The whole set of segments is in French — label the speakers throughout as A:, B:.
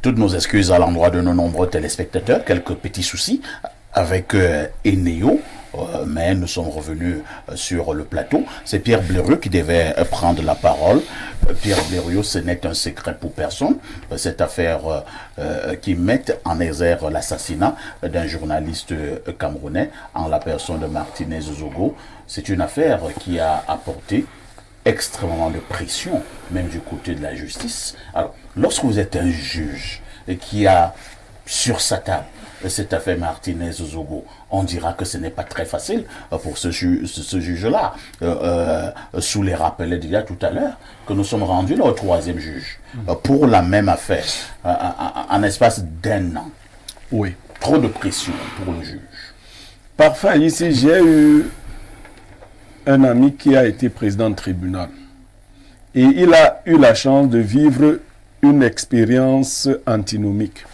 A: Toutes nos excuses à l'endroit de nos nombreux téléspectateurs. Quelques petits soucis avec Eneo. Mais nous sommes revenus sur le plateau. C'est Pierre Blériot qui devait prendre la parole. Pierre Blériot, ce n'est un secret pour personne. Cette affaire qui met en exergue l'assassinat d'un journaliste camerounais en la personne de Martinez Zogo, c'est une affaire qui a apporté extrêmement de pression, même du côté de la justice. Alors, lorsque vous êtes un juge qui a sur sa table cette affaire Martinez Zogo, on dira que ce n'est pas très facile pour ce juge-là. Sous les rappels d'il y a tout à l'heure, que nous sommes rendus là au troisième juge pour la même affaire, en espace d'1 an.
B: Oui.
A: Trop de pression pour le juge.
B: Parfait. Ici, j'ai eu un ami qui a été président de tribunal. Et il a eu la chance de vivre une expérience antinomique.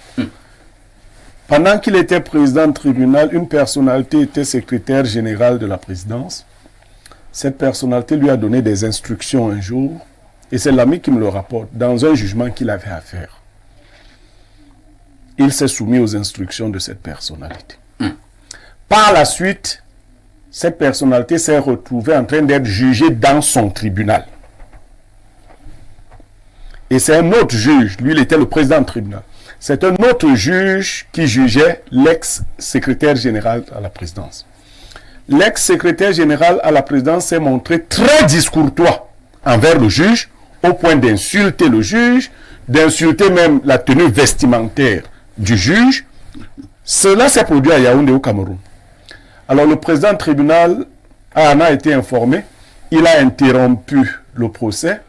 B: Pendant qu'il était président de tribunal, une personnalité était secrétaire général de la présidence. Cette personnalité lui a donné des instructions un jour, et c'est l'ami qui me le rapporte, dans un jugement qu'il avait à faire. Il s'est soumis aux instructions de cette personnalité. Par la suite, cette personnalité s'est retrouvée en train d'être jugée dans son tribunal. Et c'est un autre juge, lui il était le président du tribunal. C'est un autre juge qui jugeait l'ex-secrétaire général à la présidence. L'ex-secrétaire général à la présidence s'est montré très discourtois envers le juge, au point d'insulter le juge, d'insulter même la tenue vestimentaire du juge. Cela s'est produit à Yaoundé au Cameroun. Alors le président du tribunal en a été informé, il a interrompu le procès,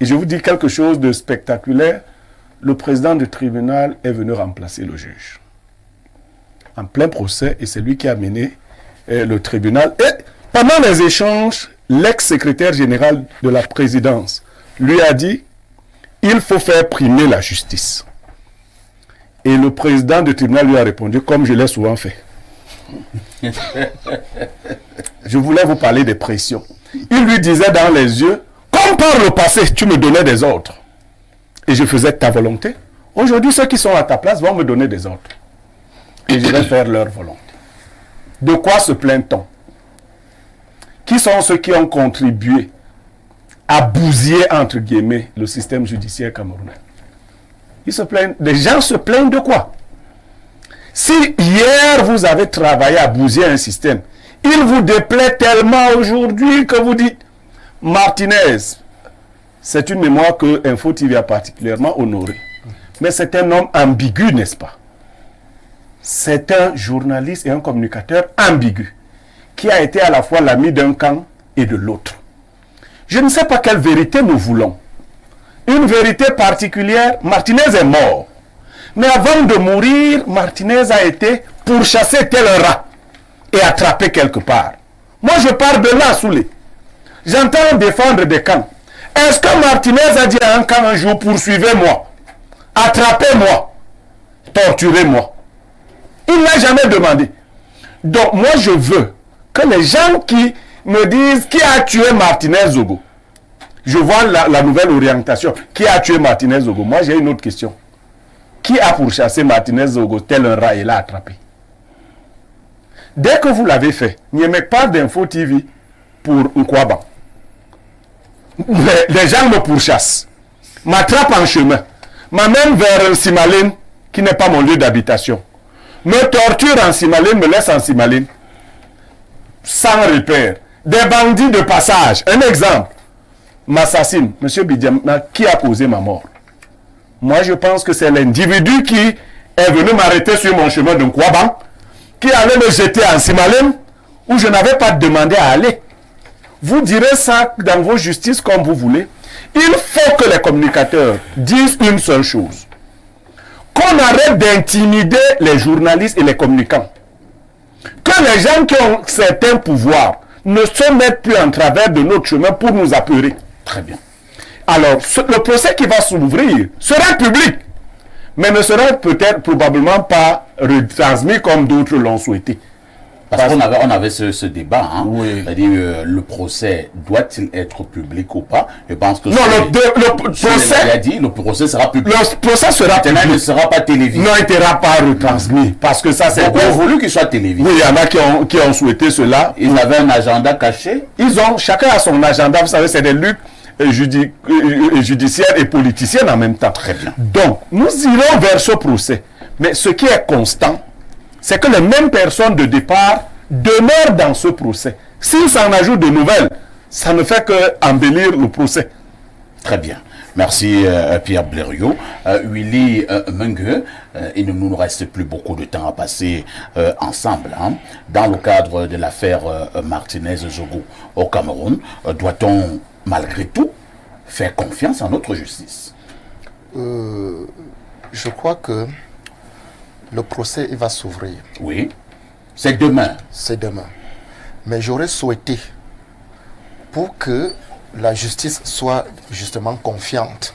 B: et je vous dis quelque chose de spectaculaire. Le président du tribunal est venu remplacer le juge. En plein procès, et c'est lui qui a mené le tribunal. Et pendant les échanges, l'ex-secrétaire général de la présidence lui a dit « Il faut faire primer la justice ». Et le président du tribunal lui a répondu « Comme je l'ai souvent fait ». Je voulais vous parler des pressions. Il lui disait dans les yeux « Comme par le passé, tu me donnais des ordres. Et je faisais ta volonté. Aujourd'hui, ceux qui sont à ta place vont me donner des ordres. Et je vais faire leur volonté. » De quoi se plaint-on? Qui sont ceux qui ont contribué à bousiller, entre guillemets, le système judiciaire camerounais? Ils se plaignent. Les gens se plaignent de quoi? Si hier vous avez travaillé à bousiller un système, il vous déplaît tellement aujourd'hui que vous dites Martinez. C'est une mémoire que Info TV a particulièrement honorée. Mais c'est un homme ambigu, n'est-ce pas? C'est un journaliste et un communicateur ambigu, qui a été à la fois l'ami d'un camp et de l'autre. Je ne sais pas quelle vérité nous voulons. Une vérité particulière, Martinez est mort. Mais avant de mourir, Martinez a été pourchassé tel un rat et attrapé quelque part. Moi, je pars de là, Soulé. J'entends défendre des camps. Est-ce que Martinez a dit à un camp un jour, poursuivez-moi, attrapez-moi, torturez-moi? Il n'a jamais demandé. Donc moi je veux que les gens qui me disent qui a tué Martinez Zogo, je vois la nouvelle orientation, qui a tué Martinez Zogo? Moi j'ai une autre question. Qui a pourchassé Martinez Zogo tel un rat et l'a attrapé? Dès que vous l'avez fait, n'y a pas d'Info TV pour Nkwaba. Les gens me pourchassent, m'attrapent en chemin, m'amènent vers Simaline, qui n'est pas mon lieu d'habitation, me torturent en Simaline, me laissent en Simaline, sans repère. Des bandits de passage, un exemple, m'assassinent. Monsieur Bidiama, qui a causé ma mort? Moi, je pense que c'est l'individu qui est venu m'arrêter sur mon chemin de Nkwaban, qui allait me jeter en Simaline, où je n'avais pas demandé à aller. Vous direz ça dans vos justices comme vous voulez. Il faut que les communicateurs disent une seule chose. Qu'on arrête d'intimider les journalistes et les communicants. Que les gens qui ont certains pouvoirs ne se mettent plus en travers de notre chemin pour nous apeurer.
A: Très bien.
B: Alors, le procès qui va s'ouvrir sera public, mais ne sera peut-être probablement pas retransmis comme d'autres l'ont souhaité.
A: Parce qu'on avait ce débat, hein.
B: Oui.
A: C'est-à-dire, le procès doit-il être public ou pas? Je pense que
B: Non, le procès...
A: a dit, le procès sera public.
B: Le procès sera
A: Maintenant, il ne
B: public.
A: sera pas télévisé.
B: Non, il ne sera pas retransmis. Parce que ça, c'est...
A: Donc, on a voulu qu'il soit télévisé.
B: Oui, il y en a qui ont souhaité cela.
A: Ils avaient un agenda caché.
B: Chacun a son agenda. Vous savez, c'est des luttes judiciaires et politiciennes en même temps.
A: Très bien.
B: Donc, nous irons vers ce procès. Mais ce qui est constant, c'est que les mêmes personnes de départ demeurent dans ce procès. S'ils s'en ajoutent de nouvelles, ça ne fait qu'embellir le procès.
A: Très bien. Merci Pierre Blériot. Willy Mengue, il ne nous reste plus beaucoup de temps à passer ensemble. Hein. Dans le cadre de l'affaire Martinez-Zogo au Cameroun, doit-on malgré tout faire confiance en notre justice?
C: Je crois que le procès il va s'ouvrir.
A: Oui. C'est demain.
C: C'est demain. Mais j'aurais souhaité, pour que la justice soit justement confiante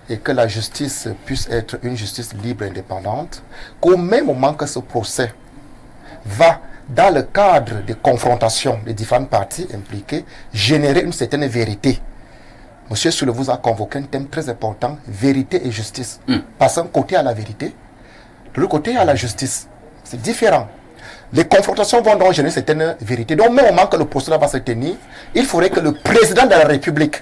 C: et que la justice puisse être une justice libre et indépendante, qu'au même moment que ce procès va, dans le cadre de confrontation des différentes parties impliquées, générer une certaine vérité. Monsieur Soule vous a convoqué un thème très important, vérité et justice. Parce qu'un côté à la vérité, de l'autre côté à la justice. C'est différent. Les confrontations vont donc générer certaines vérités. Donc, même au moment que le procès va se tenir, il faudrait que le président de la République,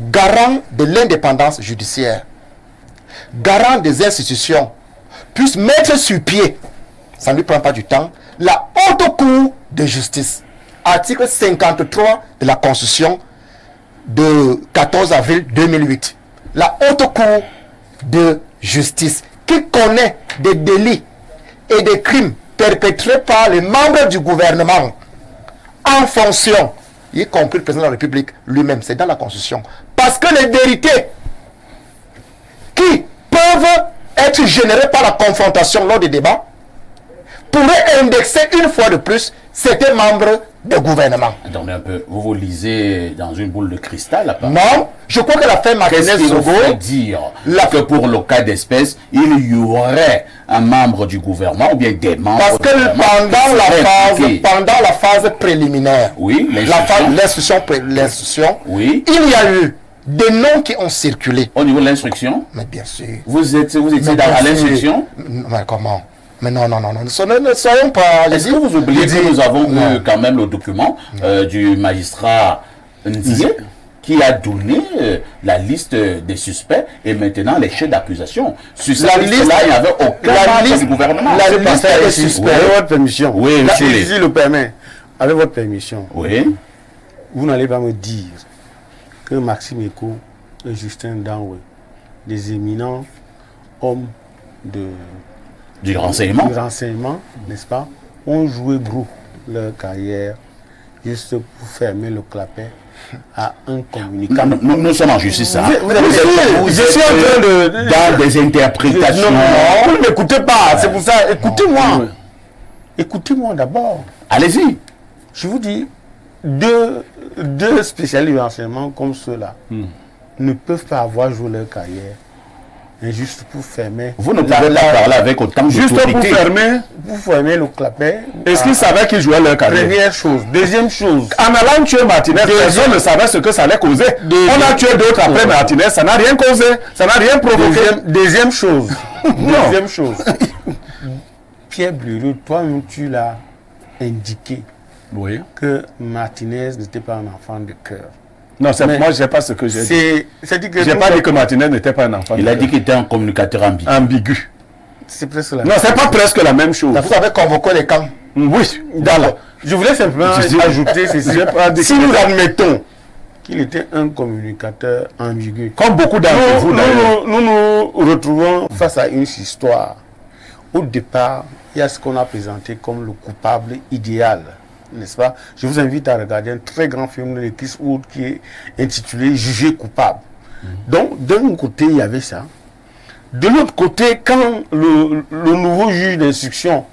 C: garant de l'indépendance judiciaire, garant des institutions, puisse mettre sur pied, ça ne lui prend pas du temps, la haute cour de justice. Article 53 de la Constitution de 14 avril 2008. La haute cour de justice qui connaît des délits et des crimes perpétrés par les membres du gouvernement en fonction, y compris le président de la République lui-même, c'est dans la Constitution. Parce que les vérités qui peuvent être générées par la confrontation lors des débats pourraient indexer une fois de plus certains membres du gouvernement.
A: Attendez un peu, vous lisez dans une boule de cristal apparemment.
C: Non, je crois que l'affaire Martinez-Zogo
A: dire que pour le cas d'espèce, il y aurait un membre du gouvernement ou bien des membres
C: parce que pendant la phase préliminaire,
A: oui,
C: l'instruction,
A: oui,
C: il y a eu des noms qui ont circulé.
A: Au niveau de l'instruction?
C: Mais bien sûr.
A: Vous étiez à l'instruction?
C: Mais comment? Mais non, ne soyons pas...
A: Est-ce que vous oubliez que nous avons eu quand même le document du magistrat Ndié qui a donné la liste des suspects et maintenant les chefs d'accusation. Sur cette liste-là, il n'y avait aucun membre du gouvernement.
D: La liste des suspects, avec votre permission.
A: Oui, monsieur.
D: Si le permet, avec votre permission.
A: Oui.
D: Vous n'allez pas me dire que Maxime Eko et Justin Danwe, des éminents hommes
A: du renseignement,
D: n'est-ce pas, ont joué gros leur carrière juste pour fermer le clapet à un communicant.
A: Nous sommes en justice.
D: Je suis en train de...
A: Dans des interprétations.
D: Non, vous ne m'écoutez pas. C'est pour ça. Écoutez-moi. Écoutez-moi d'abord.
A: Allez-y.
D: Je vous dis, deux spécialistes du renseignement comme ceux-là ne peuvent pas avoir joué leur carrière juste pour fermer.
A: Vous ne pouvez pas parler avec autant de
D: juste pour fermer le clapet.
B: Est-ce qu'ils savaient qu'ils jouaient leur carrière?
D: Première chose. Deuxième chose.
B: En allant tuer Martinez, personne ne savait ce que ça allait causer. On a tué d'autres après Martinez, ça n'a rien causé, ça n'a rien provoqué.
D: Deuxième chose. Deuxième chose. Pierre Blériot, toi-même tu l'as indiqué que Martinez n'était pas un enfant de cœur.
B: Non, moi, je ne sais pas ce que j'ai dit. Je n'ai pas dit que Martinez n'était pas un enfant.
A: Il a dit qu'il était un communicateur ambigu.
D: C'est presque la
B: même chose. Non, ce n'est pas presque la même chose.
C: Vous avez convoqué les camps.
B: Oui,
D: je voulais simplement ajouter ceci. Si nous admettons qu'il était un communicateur ambigu,
B: comme beaucoup d'entre vous d'ailleurs,
D: nous nous retrouvons face à une histoire. Au départ, il y a ce qu'on a présenté comme le coupable idéal. N'est-ce pas? Je vous invite à regarder un très grand film de Chris Wood qui est intitulé Jugé coupable. Donc, d'un côté, il y avait ça. De l'autre côté, quand le nouveau juge d'instruction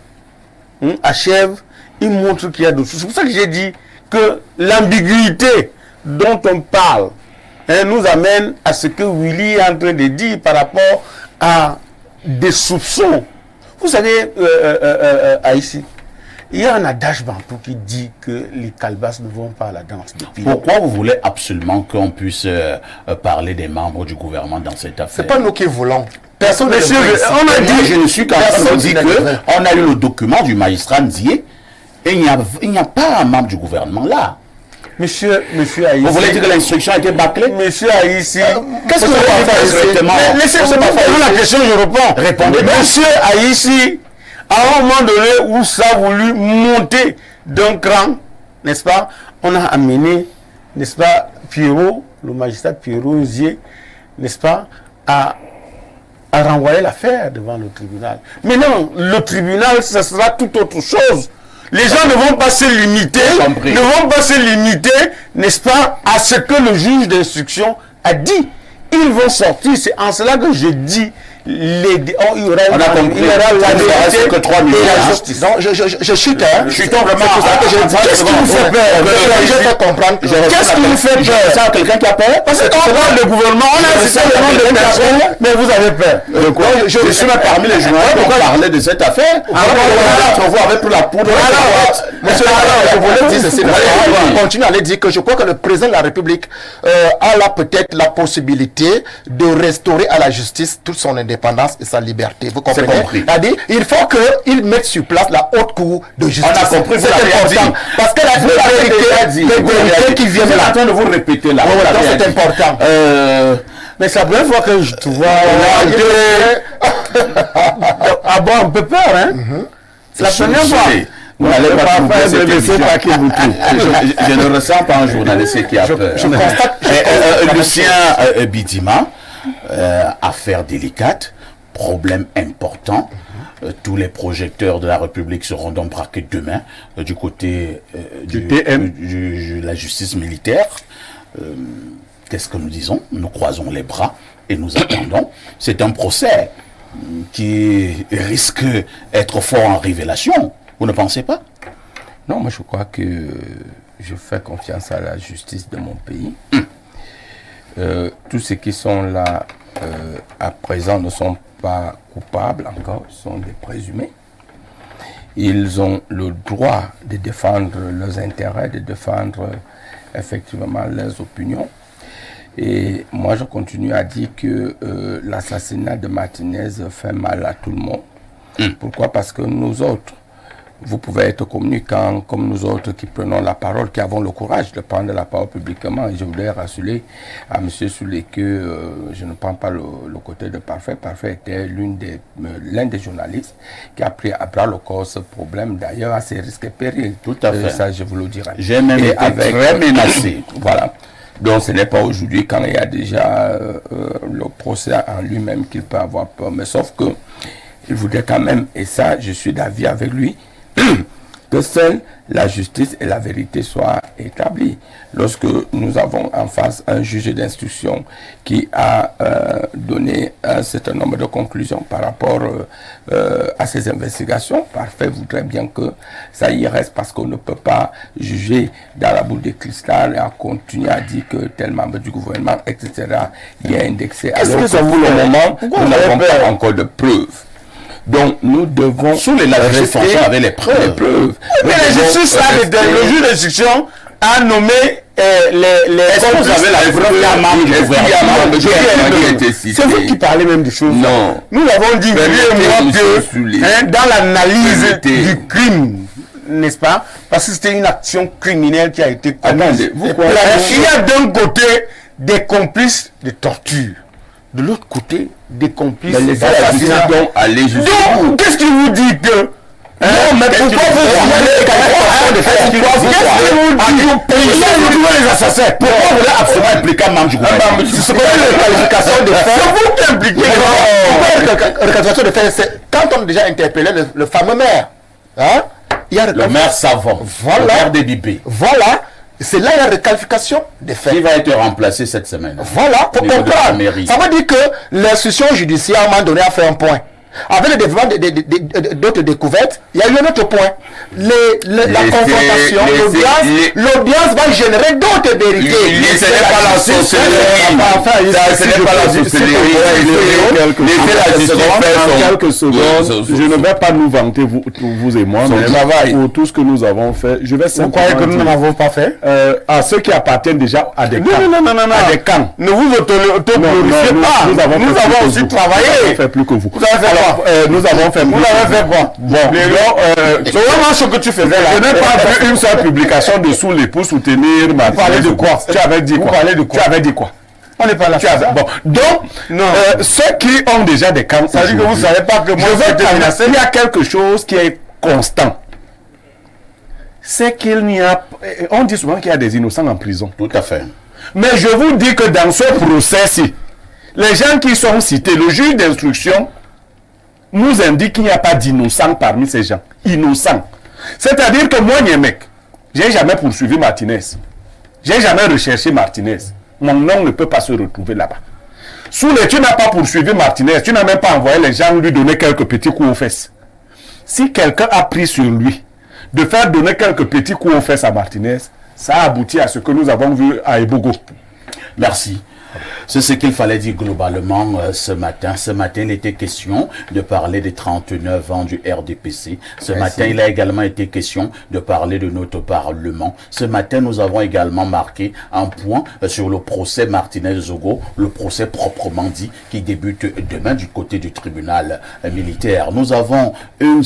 D: achève, il montre qu'il y a d'autres choses. C'est pour ça que j'ai dit que l'ambiguïté dont on parle nous amène à ce que Willy est en train de dire par rapport à des soupçons. Vous savez, Haïti, Il y a un adage bantou qui dit que les calebasses ne vont pas à la danse de pied.
A: Pourquoi vous voulez absolument qu'on puisse parler des membres du gouvernement dans cette affaire?
C: C'est pas nous qui voulons. Personne ne
D: Monsieur,
C: le veut ici.
D: on a dit,
A: Je ne suis qu'en train de
C: Personne
A: dire
C: ne le veut.
A: qu'on a eu le document du magistrat Ndié et il n'y a pas un membre du gouvernement là.
D: monsieur Haïssi.
A: Vous voulez dire que l'instruction a été bâclée?
D: Monsieur Haïssi.
A: Qu'est-ce que vous
C: pas
A: avez
C: faire
A: fait directement?
D: Laissez-moi poser la question, je réponds.
A: Répondez.
D: Monsieur Haïssi, à un moment donné où ça a voulu monter d'un cran, n'est-ce pas, on a amené, n'est-ce pas, Pierrot, le magistrat Pierrot Nzié, n'est-ce pas, à renvoyer l'affaire devant le tribunal. Mais non, le tribunal, ce sera tout autre chose. Les gens ne vont pas se limiter, n'est-ce pas, à ce que le juge d'instruction a dit. Ils vont sortir, c'est en cela que je dis, il y aura la vérité
A: que 3 minutes.
C: Et la justice. Donc, je chute, hein.
A: Chutons vraiment.
C: C'est pour ça que je dis.
D: Qu'est-ce qui vous fait peur?
C: Je vais comprendre.
D: Qu'est-ce qui vous fait peur?
A: C'est quelqu'un qui a peur?
D: Parce que quand on parle de gouvernement, on a cité le nom de personnes, mais vous avez peur.
A: Je suis même parmi les journalistes pour parler de cette affaire. Alors, vous avez pris la poudre.
C: Monsieur, je voulais dire ceci. On continue à aller dire que je crois que le président de la République a là peut-être la possibilité de restaurer à la justice toute son indépendance et sa liberté. Vous comprenez? C'est-à-dire, il faut qu'il mette sur place la haute cour de justice.
A: On a compris,
C: c'est important. Parce que la vérité qui vient de là.
A: en train de vous répéter là.
C: C'est important.
D: Mais c'est la première fois que je te vois. Ah bon, un peu peur, hein? C'est la première fois.
A: Vous n'allez pas
D: faire
A: trouver
D: de
A: cette
D: laisser
A: émission.
D: pas qui vous trouve.
A: Je ne ressens pas un journaliste qui a peur.
C: Je constate.
A: Lucien Bidima, affaire délicate, problème important. Tous les projecteurs de la République seront donc braqués demain du côté de la justice militaire. Qu'est-ce que nous disons? Nous croisons les bras et nous attendons. C'est un procès qui risque d'être fort en révélation. Vous ne pensez pas?
E: Non, moi je crois que je fais confiance à la justice de mon pays. Tous ceux qui sont là à présent ne sont pas coupables encore, sont des présumés. Ils ont le droit de défendre leurs intérêts, de défendre effectivement leurs opinions. Et moi je continue à dire que l'assassinat de Martinez fait mal à tout le monde. Pourquoi? Parce que nous autres, vous pouvez être communicants comme nous autres qui prenons la parole, qui avons le courage de prendre la parole publiquement. Et je voudrais rassurer à M. Soulé que je ne prends pas le côté de Parfait. Parfait était l'un des journalistes qui a pris à bras le corps ce problème, d'ailleurs à ses risques et périls.
A: Tout à fait.
E: Ça, je vous le dirai.
A: J'ai même été très menacé.
E: Voilà. Donc ce n'est pas aujourd'hui quand il y a déjà le procès en lui-même qu'il peut avoir peur. Mais sauf que il voudrait quand même, et ça je suis d'avis avec lui, que seule la justice et la vérité soient établies. Lorsque nous avons en face un juge d'instruction qui a donné un certain nombre de conclusions par rapport à ces investigations, Parfait voudrait bien que ça y reste, parce qu'on ne peut pas juger dans la boule de cristal et à continuer à dire que tel membre du gouvernement, etc., y est indexé.
D: Est-ce que ça
E: pour
D: vous
E: le
D: le
E: moment, nous n'avons pas encore de preuves. Donc nous devons
A: Sous la justice avec les preuves.
D: Mais la justice, le juge d'instruction a nommé les
A: Est-ce que vous avez la preuve d'un membre du gouvernement?
D: C'est vous qui parlez même des choses.
E: Non.
D: Nous avons dit, lui et moi, que dans l'analyse du crime, n'est-ce pas? Parce que c'était une action criminelle qui a été commise.
E: Attendez, vous croyez-
D: Il y a d'un côté des complices de torture, de l'autre côté des complices
E: Mais les
D: d'assassinat.
E: assassinats donc aller jusqu'au bout.
D: Donc, qu'est-ce qui vous dit que...
A: Non, mais pourquoi
D: les assassins?
A: Pourquoi vous voulez absolument impliquer un membre du gouvernement?
C: C'est pas une qualification de fait.
D: C'est vous qui impliquez.
C: Qualification de fait, c'est quand on a déjà interpellé le fameux maire. Hein? Il y a
A: Le maire savant,
C: Voilà.
A: le maire des Bibé,
C: Voilà. C'est là il y a requalification des faits.
A: qui va être remplacé cette semaine.
C: Voilà, pour
A: Au niveau de la
C: comprendre.
A: mairie.
C: Ça veut dire que l'institution judiciaire, à un moment donné, a fait un point. Avec le développement d'autres découvertes, il y a eu un autre point. La confrontation, l'audience va générer d'autres vérités.
E: Ce n'est pas la sorcellerie. Ce n'est pas la sorcellerie.
B: Quelques secondes, je ne vais pas nous vanter, vous et moi, mais pour tout ce que nous avons fait, je vais
D: Vous croyez que nous n'avons pas fait?
B: À ceux qui appartiennent déjà à des camps.
D: Non.
B: À des camps.
D: Ne vous autoglorifiez pas. Nous avons aussi travaillé.
B: Nous avons fait plus que vous.
D: Vous avez fait quoi?
B: Nous avons fait
D: Vous avez fait quoi?
B: Bon,
D: c'est vraiment ce que tu faisais là.
B: je n'ai pas vu une seule publication dessous les pour soutenir ma.
D: Vous parlez de quoi?
B: Tu avais dit quoi?
D: Vous parlez de quoi?
B: Tu avais dit quoi?
D: On n'est pas là.
B: Bon, donc, ceux qui ont déjà des camps,
D: ça veut dire que vous ne savez pas que moi,
B: il y a quelque chose qui est constant. C'est qu'il n'y a... On dit souvent qu'il y a des innocents en prison.
A: Tout à fait.
B: Mais je vous dis que dans ce procès-ci, les gens qui sont cités, le juge d'instruction nous indique qu'il n'y a pas d'innocents parmi ces gens. Innocents. C'est-à-dire que moi, Niemek, j'ai jamais poursuivi Martinez. J'ai jamais recherché Martinez. Mon nom ne peut pas se retrouver là-bas. Soule, tu n'as pas poursuivi Martinez. Tu n'as même pas envoyé les gens lui donner quelques petits coups aux fesses. Si quelqu'un a pris sur lui de faire donner quelques petits coups aux fesses à Martinez, ça a abouti à ce que nous avons vu à Ebogo.
A: Merci. C'est ce qu'il fallait dire globalement ce matin. Ce matin, il était question de parler des 39 ans du RDPC. Ce matin, il a également été question de parler de notre Parlement. Ce matin, nous avons également marqué un point sur le procès Martinez-Zogo, le procès proprement dit, qui débute demain du côté du tribunal militaire. Nous avons un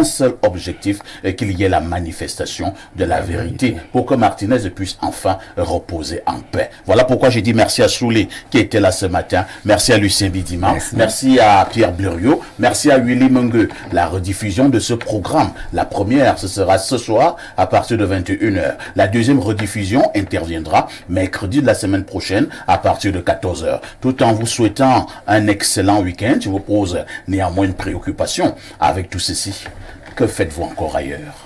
A: seul objectif, qu'il y ait la manifestation de la vérité pour que Martinez puisse enfin reposer en paix. Voilà pourquoi j'ai dit merci à Soulé qui était là ce matin. Merci à Lucien Bidima. Merci à Pierre Blériot. Merci à Willy Mungue. La rediffusion de ce programme, la première, ce sera ce soir à partir de 21h. La deuxième rediffusion interviendra mercredi de la semaine prochaine à partir de 14h. Tout en vous souhaitant un excellent week-end, je vous pose néanmoins une préoccupation avec tout ceci. Que faites-vous encore ailleurs?